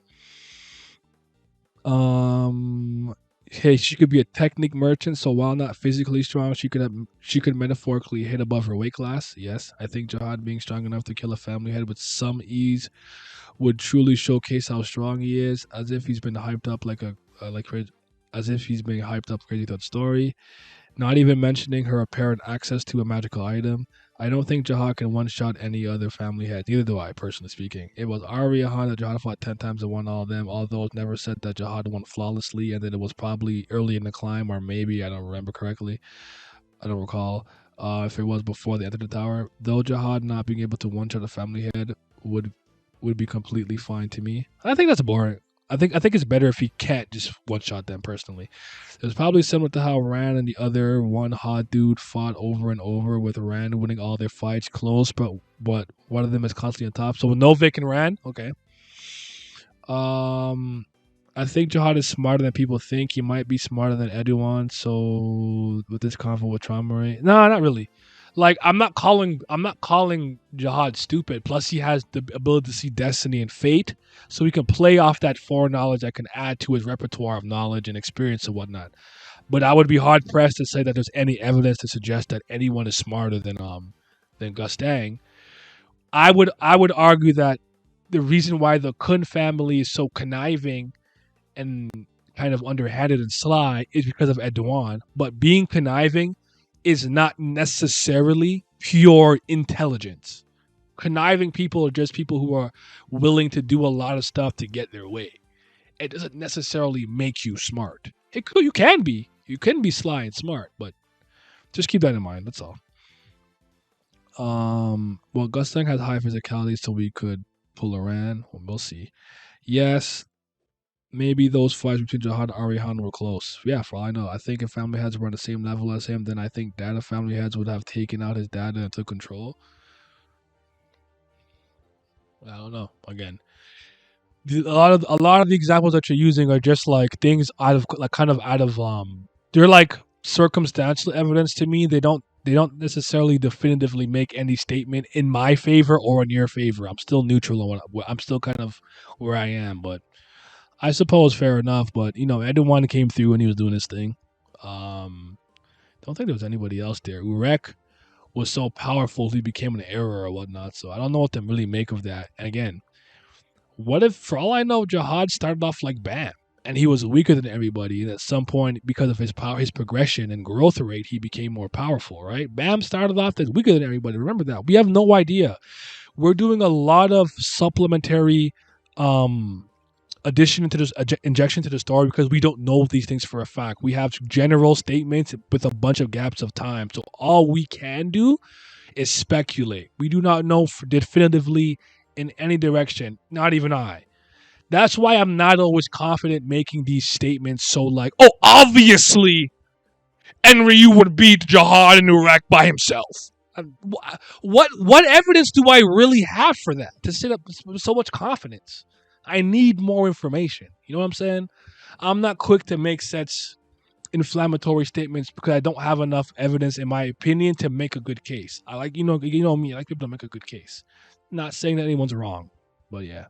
Hey, she could be a technique merchant. So while not physically strong, she could metaphorically hit above her weight class. Yes, I think Jihad being strong enough to kill a family head with some ease would truly showcase how strong he is, as if he's been hyped up as if he's being hyped up crazy thought story. Not even mentioning her apparent access to a magical item. I don't think Jihad can one-shot any other family head. Neither do I, personally speaking. It was Arya Han that Jihad fought 10 times and won all of them, although it's never said that Jihad won flawlessly and that it was probably early in the climb, or maybe, I don't remember correctly. I don't recall if it was before they entered the tower. Though Jihad not being able to one-shot a family head would be completely fine to me. I think that's boring. I think it's better if he can't just one-shot them personally. It was probably similar to how Rand and the other one hot dude fought over and over, with Rand winning all their fights close, but one of them is constantly on top. So with no Vic and Rand, okay. I think Jihad is smarter than people think. He might be smarter than Edouan. So with this convo with trauma rate, no, not really. Like I'm not calling Jihad stupid. Plus, he has the ability to see destiny and fate, so he can play off that foreknowledge that can add to his repertoire of knowledge and experience and whatnot. But I would be hard pressed to say that there's any evidence to suggest that anyone is smarter than Gustang. I would argue that the reason why the Kun family is so conniving and kind of underhanded and sly is because of Edouan. But being conniving is not necessarily pure intelligence. Conniving people are just people who are willing to do a lot of stuff to get their way. It doesn't necessarily make you smart. You can be sly and smart, but just keep that in mind. That's all. Well, Gustang has high physicality, so we could pull a Ran. Well, we'll see. Yes, maybe those fights between Jihad and Arihan were close. Yeah, for all I know. I think if family heads were on the same level as him, then I think data family heads would have taken out his data and took control. I don't know. Again, a lot of the examples that you're using are just like things they're like circumstantial evidence to me. They don't necessarily definitively make any statement in my favor or in your favor. I'm still neutral on I'm still kind of where I am, but I suppose fair enough. But Edouan came through and he was doing his thing. Don't think there was anybody else there. Urek, was so powerful he became an error or whatnot. So I don't know what to really make of that. And again, what if, for all I know, Jihad started off like Bam, and he was weaker than everybody, and at some point, because of his power, his progression and growth rate, he became more powerful, right? Bam started off as weaker than everybody. Remember that. We have no idea. We're doing a lot of supplementary um addition to this injection to the story because we don't know these things for a fact. We have general statements with a bunch of gaps of time. So all we can do is speculate. We do not know definitively in any direction, not even I. That's why I'm not always confident making these statements so like, oh, obviously Enryu would beat Jihad in Iraq by himself. What evidence do I really have for that to sit up with so much confidence? I need more information. You know what I'm saying? I'm not quick to make such inflammatory statements because I don't have enough evidence, in my opinion, to make a good case. I like, you know me. I like people to make a good case. Not saying that anyone's wrong, but yeah.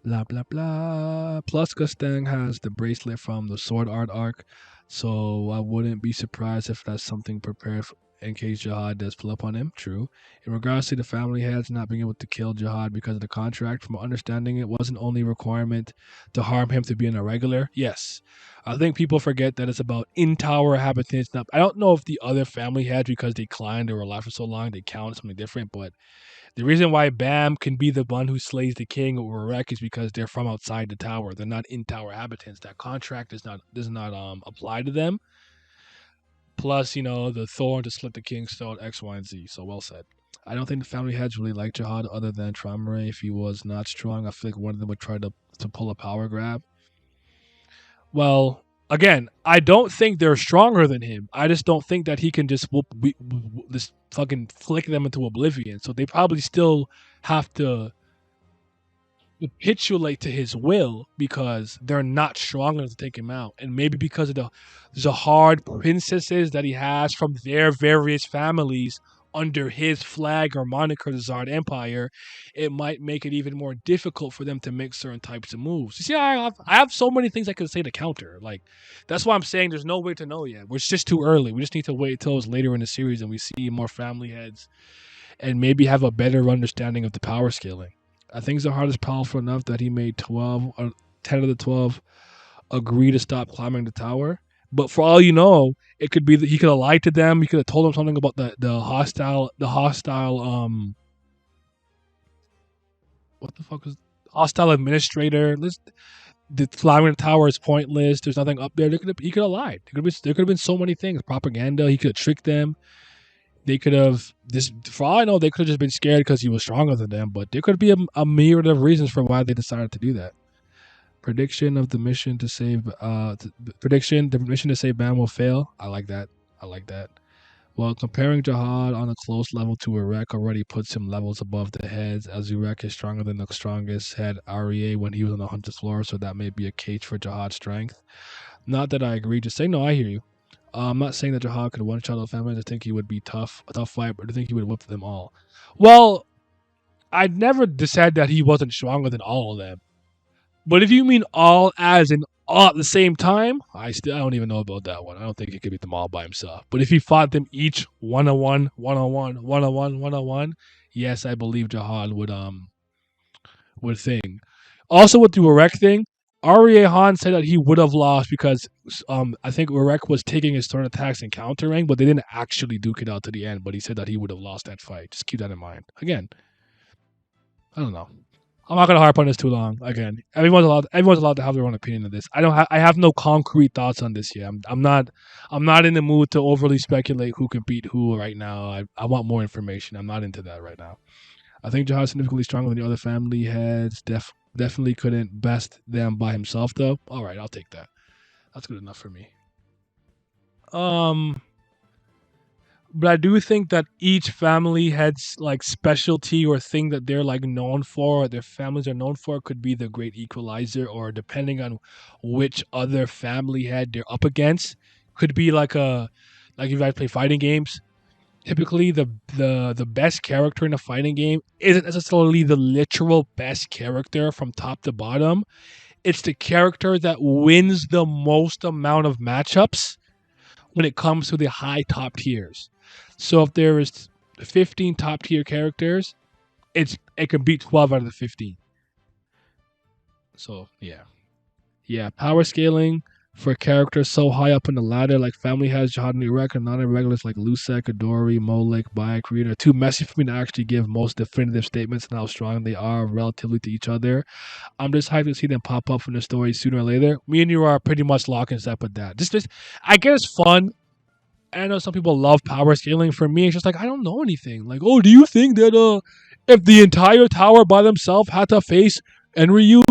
Blah blah blah. Plus, Gustang has the bracelet from the Sword Art arc, so I wouldn't be surprised if that's something prepared in case Jihad does pull up on him. True. In regards to the family heads not being able to kill Jihad because of the contract, from understanding it wasn't only a requirement to harm him to be an irregular. Yes. I think people forget that it's about in-tower habitants. Now, I don't know if the other family heads, because they climbed or were alive for so long, they count something different, but the reason why Bam can be the one who slays the king or Rek is because they're from outside the tower. They're not in-tower habitants. That contract does not apply to them. Plus, the thorn to slit the king's throat, X, Y, and Z. So well said. I don't think the family heads really like Jihad other than Tramare. If he was not strong, I feel like one of them would try to pull a power grab. Well, again, I don't think they're stronger than him. I just don't think that he can just this fucking flick them into oblivion. So they probably still have to capitulate to his will because they're not strong enough to take him out. And maybe because of the hard princesses that he has from their various families under his flag or moniker, the Zard Empire, it might make it even more difficult for them to make certain types of moves. You see, I have so many things I could say to counter. Like, that's why I'm saying there's no way to know yet. It's just too early. We just need to wait till it's later in the series and we see more family heads and maybe have a better understanding of the power scaling. I think Zahard is powerful enough that he made 10 of the 12 agree to stop climbing the tower. But for all you know, it could be that he could have lied to them. He could have told them something about the hostile what the fuck is hostile administrator. The climbing the tower is pointless. There's nothing up there. He could have lied. There could have been so many things. Propaganda. He could have tricked them. They could have for all I know, they could have just been scared because he was stronger than them. But there could be a myriad of reasons for why they decided to do that. Prediction of the mission to save the mission to save Bam will fail. I like that. Well, comparing Jihad on a close level to Irek already puts him levels above the heads, as Irek is stronger than the strongest head REA when he was on the hunter's floor, so that may be a case for Jihad's strength. Not that I agree, just say no, I hear you. I'm not saying that Jihad could one-shot the family. I think he would be a tough fight, but I think he would whip them all. Well, I never said that he wasn't stronger than all of them. But if you mean all as in all at the same time, I don't even know about that one. I don't think he could beat them all by himself. But if he fought them each one-on-one, yes, I believe Jihad would thing. Also with the Urek thing, Aria Han said that he would have lost because I think Urek was taking his turn attacks and countering, but they didn't actually duke it out to the end. But he said that he would have lost that fight. Just keep that in mind. Again, I don't know. I'm not gonna harp on this too long. Again, everyone's allowed to have their own opinion of this. I have no concrete thoughts on this yet. I'm not in the mood to overly speculate who can beat who right now. I want more information. I'm not into that right now. I think Jihad is significantly stronger than the other family heads. Definitely couldn't best them by himself though. All right, I'll take that. That's good enough for me. But I do think that each family has like specialty or thing that they're like known for, or their families are known for, could be the great equalizer, or depending on which other family head they're up against, could be like if you guys play fighting games. Typically, the best character in a fighting game isn't necessarily the literal best character from top to bottom. It's the character that wins the most amount of matchups when it comes to the high top tiers. So if there is 15 top tier characters, it can beat 12 out of the 15. So yeah, power scaling for characters so high up in the ladder, like Family has Jihad and Urek, and non-irregulars like Lusek, Adori, Molek, Bayek, Reed are too messy for me to actually give most definitive statements on how strong they are relatively to each other. I'm just hyped to see them pop up in the story sooner or later. Me and you are pretty much locked in step with that. Just I guess it's fun. I know some people love power scaling. For me, it's just like I don't know anything. Like, oh, do you think that if the entire tower by themselves had to face Enryu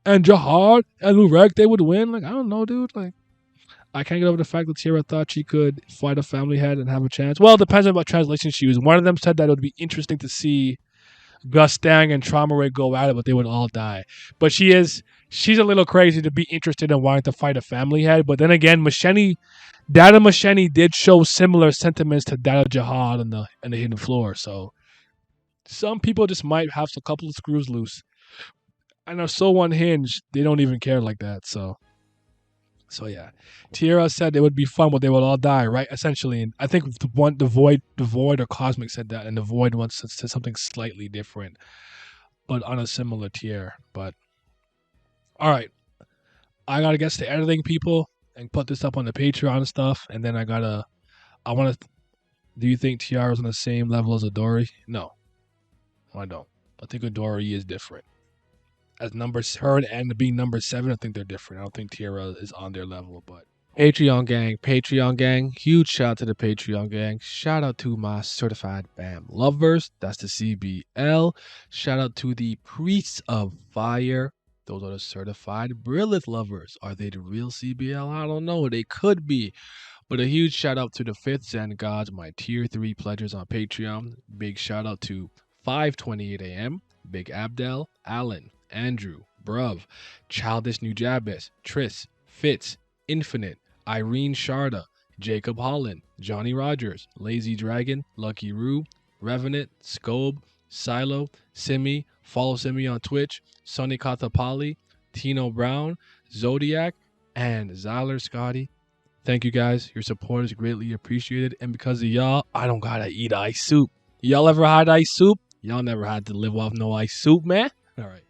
and Jihad and Urek, they would win? Like, I don't know, dude. Like, I can't get over the fact that Tierra thought she could fight a family head and have a chance. Well, it depends on what translation she used. One of them said that it would be interesting to see Gustang and Trauma Ray go at it, but they would all die. But she's a little crazy to be interested in wanting to fight a family head. But then again, Data Macheni did show similar sentiments to Data Jihad on the Hidden Floor. So some people just might have a couple of screws loose. And are so unhinged, they don't even care like that. So yeah. Tierra said it would be fun, but they would all die, right? Essentially. And I think the Void or Cosmic said that, and the Void once said something slightly different, but on a similar tier. But all right. I gotta get to editing, people, and put this up on the Patreon and stuff. And then do you think Tiara's on the same level as Adori? No, I don't. I think Adori is different. As her and being number 7, I think they're different. I don't think Tiara is on their level, but Patreon gang, huge shout out to the Patreon gang. Shout out to my certified BAM lovers. That's the CBL. Shout out to the Priests of Fire. Those are the certified Brilith lovers. Are they the real CBL? I don't know. They could be. But a huge shout out to the Fifths and Gods, my tier 3 pledgers on Patreon. Big shout out to 5:28 a.m. Big Abdel, Alan, Andrew, Bruv, Childish Nujabes, Tris, Fitz, Infinite, Irene Sharda, Jacob Holland, Johnny Rogers, Lazy Dragon, Lucky Roo, Revenant, Scobe, Silo, Simi, follow Simi on Twitch, Sonny Katapali, Tino Brown, Zodiac, and Zyler Scotty. Thank you guys. Your support is greatly appreciated. And because of y'all, I don't gotta eat ice soup. Y'all ever had ice soup? Y'all never had to live off no ice soup, man? All right.